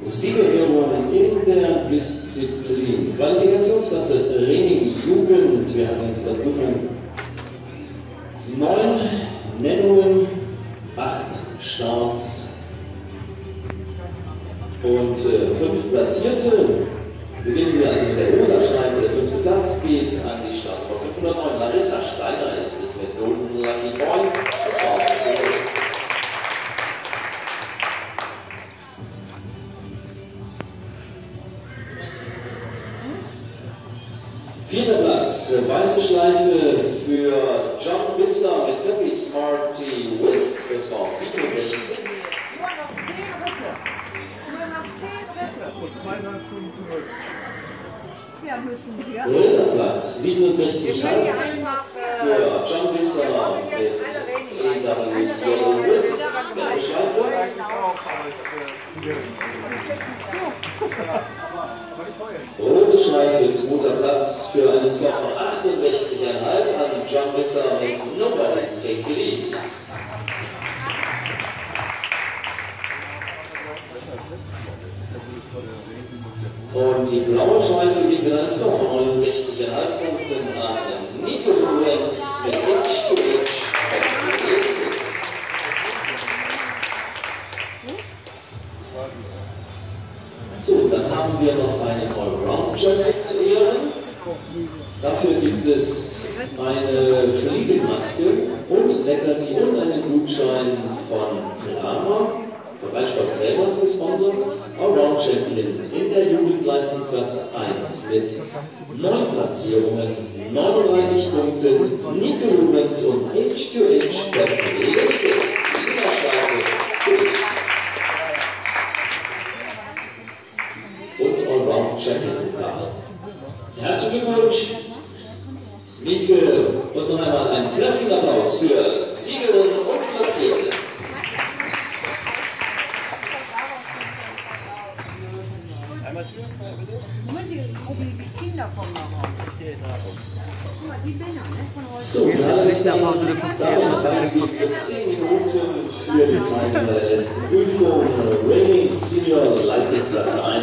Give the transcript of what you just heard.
Siegerehrung in der Disziplin Qualifikationsklasse Ring Jugend. Wir hatten in dieser Prüfung 9 Nennungen, 8 Starts und 5 Platzierte. Beginnen wir also mit der rosa Schleife. Der 5. Platz geht an die Startnummer 509. Larissa Steiner ist es mit Golden Lucky Boy. Das war auch das Recht. Vierter Platz, weiße Schleife für John Wisser mit Happy Smarty Wiz. Das war 67. Nur noch 10 Ritte. Nur noch 10 Ritte. Und 2,5 Stunden zurück. Ja, müssen wir. Dritter Platz, 67 für John Wisser mit EWC Wiz. Gelbe Schleife. Rote Schleife, 2. Platz für einen Score von 68,5 an John Wisser mit Nobody Take It Easy. Und die blaue Schleife geht mit einem Score von 69,5 Punkten an Nico Lorenz mit H2H. So, dann haben wir noch einen Allround-Jacket zu ehren. Dafür gibt es eine Fliegenmaske und Leckerli und einen Gutschein von Kramer, von Waldsport Krämer gesponsert. Allround-Champion in der Jugendleistungsklasse 1 mit 9 Platzierungen, 39 Punkten, Nico Lorenz und H2H, der Kollege ist Champion. Herzlichen Glückwunsch, Mieke, und noch einmal einen kräftigen Applaus für Siegerin und Platzierte. So, damit waren wir für 10 Minuten für die Teilnehmer der letzten Prüfung Raining Senior Leistungsklasse 1.